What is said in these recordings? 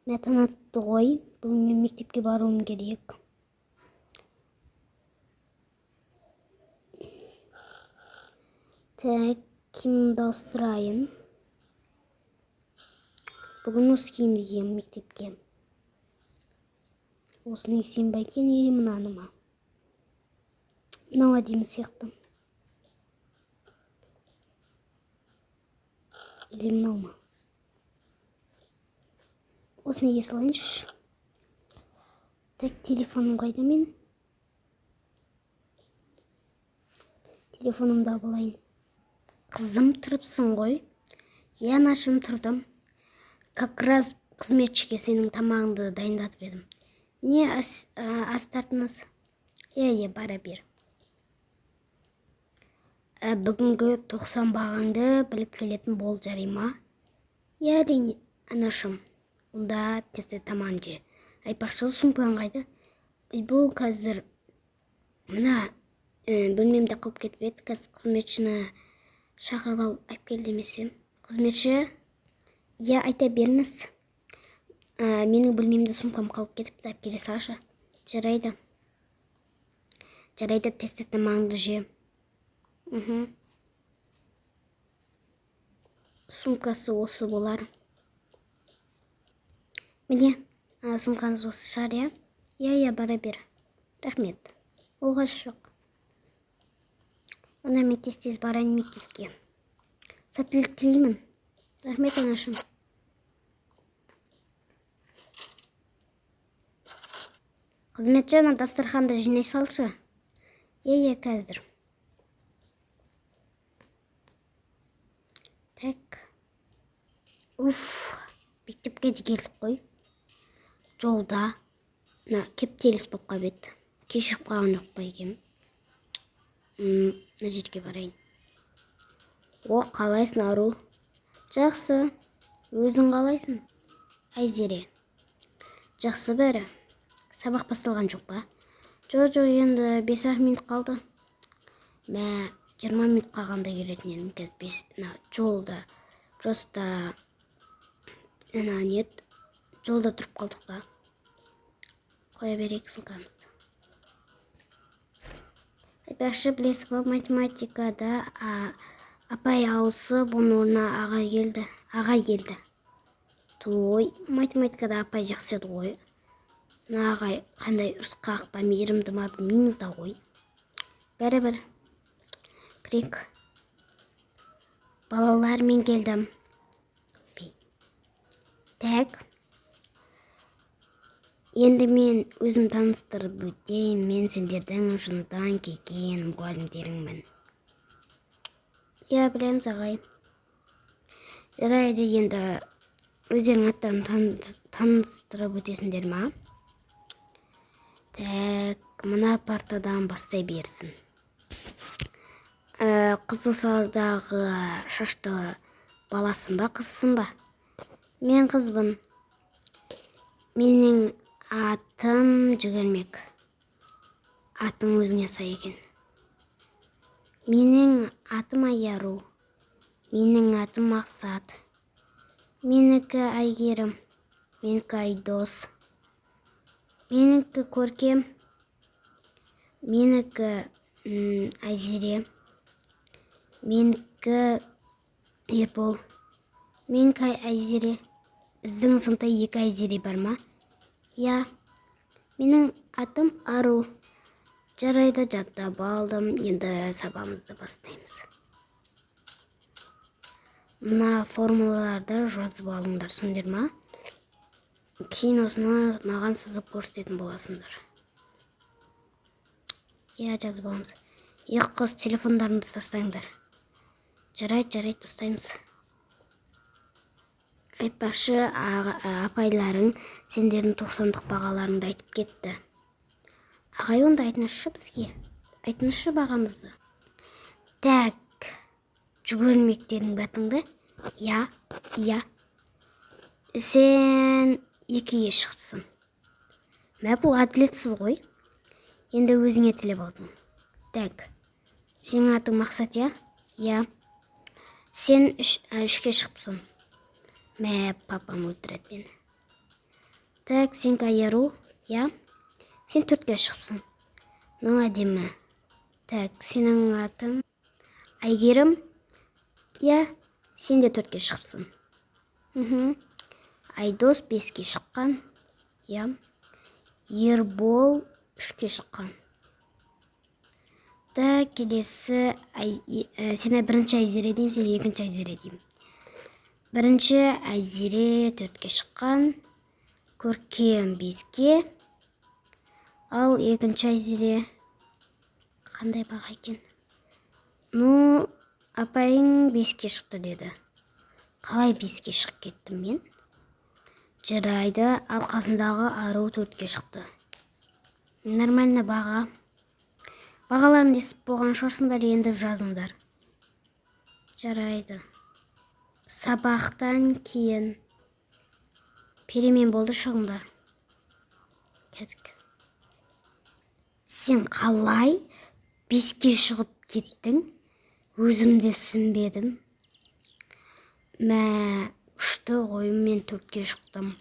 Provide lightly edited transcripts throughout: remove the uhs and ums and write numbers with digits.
Метанатты ғой, бұл мен мектепке баруым керек. Так, киімімді ауыстырайын. Бүгін осы киімді киемін мектепке. Осыны кисем ба екен, мынаны ма? Мынау әдемі сияқты. Или мынау ма? Осыны кие салайыншы. Так, телефоным қайда менің? Телефонымды алайын. Қызым, тұрыпсың ғой? Я нашым тұрдым. Как раз қызметшіге сенің тамағыңды дайындатып едім. Не ас тартыңыз? Бара бер. Бүгінгі 90 бағаңды біліп келетін бол, жарай ма? Әрине, анашым. Онда тезде тамағын же. Айтпақшы сумкаң қайда? Бұл қазір мына бөлмемде қылып кетіп еді. Қазір қызметшіні шақырып алып кел демесем. Қызметші, айта беріңіз. Менің бөлмемде сумкам қалып кетіпті, алып келе салшы. Жарайды. Жарайды, тезде тамағыңды же. Сумкасы осы болар. Міне, сумкаңыз осы шығар, я? Бара бер. Рахмет. Оғаш жоқ. Онда мен тез барайын мектепке. Сәттілік тілеймін. Рахмет, анашым. Қызметші, ана дастарханды жинай салшы. Қазір. Так. Мектепке де келдік қой. Жолда кептеліс болып қалып еді. Кешігіп қалған жоқ па екем. Мына жерге барайын. Қалайсың, ару? Жақсы. Өзің қалайсың? Айзере. Жақсы бәрі. Сабақ басталған жоқ па? Жоқ, енді 5 минут қалды. 20 минут қалғанда келетін едім. Біз жолда просто жолда тұрып қалдық та. Қоя берейік сумкамызды. Айтпақшы, білесіз ба, математикада апай ауысып, оның орнына ағай келді. Той, математикада апай жақсы еді ғой. Ағай қандай ұрысқақ па, мейірімді ма, білмейміз да ғой. Бәрі-бір. Крик. Балалар, мен келдім. Так. Енді мен өзім таныстырып өтейін. Мен сендердің жыныдан келген мұғалімдеріңмін. Білеміз, ағай. Жарайды, енді өздерің аттарын таныстырып өтесіңдер ма? Так, мына партадан бастай берсін. Қызылсардағы шашты баласын ба, қызсын ба? Мен қызбын. Менің атым Жүгермек. Атың өзіңе сай екен. Менің атым Аяру. Менің атым Мақсат. Менікі Айгерім. Менікі Айдос. Менікі Көркем. Менікі Айзере. Менікі Ербол. Менікі Айзере. Біздің сыныпта 2 Айзере бар ма? Менің атым Ару. Жарайды, жаттап алдым. Енді сабағымызды бастаймыз. Мына формулаларды жазып алыңдар, түсіндіңдер ма? Кейін осыны маған сызып көрсететін боласыңдар. Жазып аламыз. Қыз, телефондарыңды тастаңдар. Жарайды, тастаймыз. Айтпақшы, апайларың сендердің 90-дық бағаларыңды айтып кетті. Ағай, онда айтыңызшы бізге. Айтыңызшы бағамызды. Так, Жүгермектердің бәтіңді? Сен 2-ге шығыпсың. Бұл әділетсіз ғой. Енді өзіңе тілеп алдың. Так, сенің атың Мақсат, Сен 3-ке шығыпсың. Папам өлтіреді мені. Так, сен Кайяру, я? Сен 4-ке шығыпсың. Ну, әдемі. Так, сенің атың Айгерім, я? Сен де 4-ке шығыпсың. Айдос 5-ке шыққан, я? Ербол 3-ке шыққан. Так, келесі сен бірінші Айзере деймін, сен екінші Айзере деймін. Бірінші Айзере 4-ке шыққан, Көркем 5-ке, ал екінші Айзере қандай баға екен? Ну, апайың 5-ке шықты деді. Қалай 5-ке шығып кеттім мен? Жарайды, ал қасындағы ару 4-ке шықты. Нормально баға. Бағаларын естіп болған шығарсыңдар, енді жазыңдар. Жарайды. Сабақтан кейін перемен болды, шығыңдар. Кеттік. Сен қалай 5-ке шығып кеттің? Өзімде түсінбедім. Үшті ғой, мен 4-ке шықтым.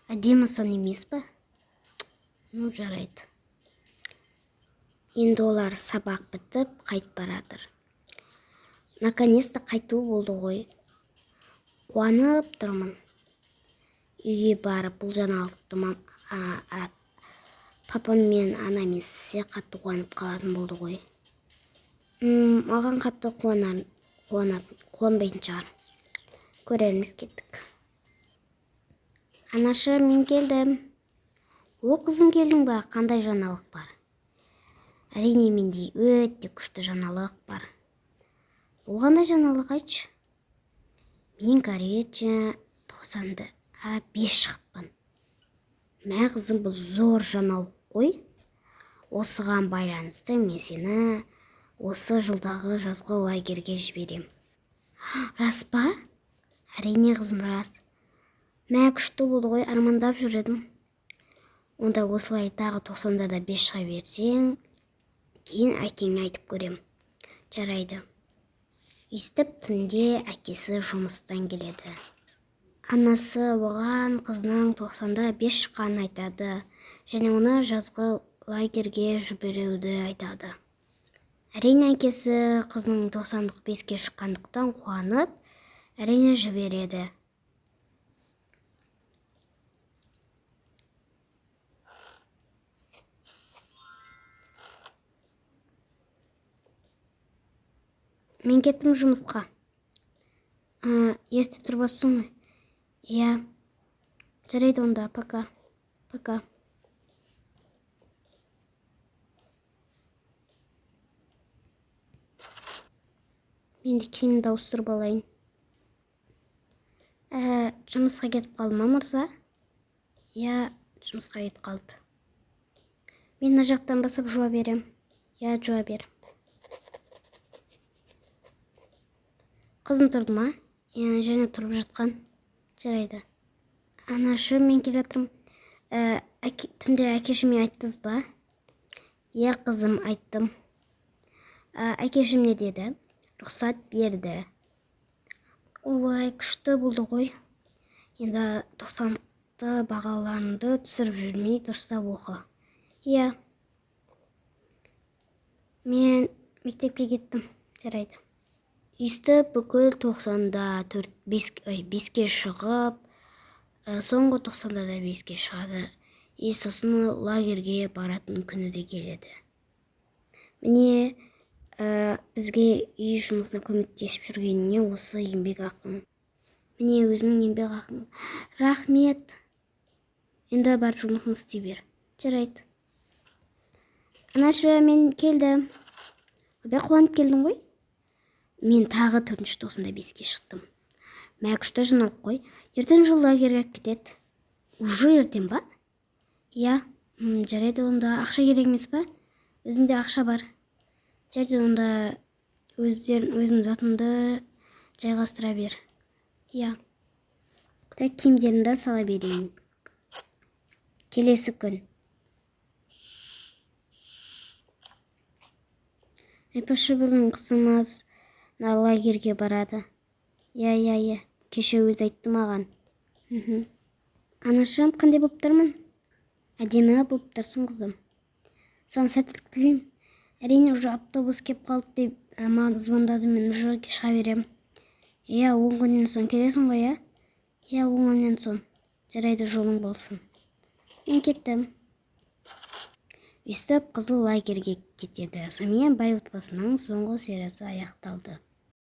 Әдемі сан емес па? Ну, жарайды. Енді олар сабақ бітіп қайт барадыр. Наконец-то қайту болды ғой. Қуанып тұрмын. Үйге барып бұл жаңалықты папам мен анам естісе қатты қуанып қалатын болды ғой. Маған қатты қуанбайтын шығар. Көрерміз, кеттік. Анашы, мен келдім. О, қызым, келдің ба? Қандай жаңалық бар? Әрине, менде өте күшті жаңалық бар. Бұл қандай жаңалық, айтшы? Мен короче 95 шығыппын. Мә, қызым, бұл зор жаңалық қой. Осыған байланысты мен сені осы жылдағы жазғы лагерге жіберем. Рас па? Әрине, қызым, рас. Мә, күшті болды ғой, армандап жүредім. Онда осылай тағы 90-да 5 шыға берсең, кейін әкеңе айтып көрем. Жарайды. Өстіп түнде әкесі жұмыстан келеді. Анасы оған қызының 90-да 5 шыққанын айтады, және оны жазғы лагерге жіберуді айтады. Әрине, әкесі қызының 90-дық 5-ке шыққандықтан қуанып, әрине жібереді. Мен кеттім жұмысқа. Ерте тұрып алыпсың ғой? Иә. Жарайды онда, пока. Пока. Мен де киімімді ауыстырып алайын. Жұмысқа кетіп қалды ма, мырза? Иә, жұмысқа кетіп қалды. Мен мына жақтан басып жуа берем. Иә, жуа бер. Қызым тұрды ма? Және тұрып жатқан. Жарайды. Анашы, мен келе жатырмын. Түнде әкешіме айттыңыз ба? Иә, қызым, айттым. Әкешім не деді? Рұқсат берді. Ой, күшті болды ғой. Енді 90-қты бағаларыңды түсіріп жүрмей дұрыстап оқы. Иә. Мен мектепке кеттім. Жарайды. Өстіп бүкіл 90-да 5-ке шығып, соңғы 90-да 5-ке шығады. Сосын лагерге баратын күні де келеді. Міне, бізге үй жұмысына көмектесіп жүргеніне осы еңбек ақың. Міне, өзінің еңбек ақың. Рахмет. Енді бар жұмысын істей бер. Жарайды. Анашы, мен келдім. Қуанып келдің ғой? Мен тағы 4-ші 90-да 5-ке шықтым. Мә, күшті жаңалық қой. Ертең жыл лагерге кетеді. Уже ертең ба? Иә. Жарайды, онда ақша керек емес па? Өзімде ақша бар. Жарайды, онда өзің затыңды жайғастыра бер. Иә. Так, киімдерімді сала берейін. Келесі күн. Айпашы, бүгін қызымыз лагерге барады. Иә. кеше өзі айтты маған. Анашым, қандай болып тұрмын? Әдемі болып тұрсың, қызым. Саған сәттілік тілеймін. Әрине, уже автобус кеп қалды деп маған звондады, мен уже шыға беремін. 10 күннен соң келесің ғой, 10 күннен соң. Жарайды, жолың болсын. Мен кеттім. Өстіп қызыл лагерге кетеді. Сонымен бай отбасының соңғы сериясы аяқталды.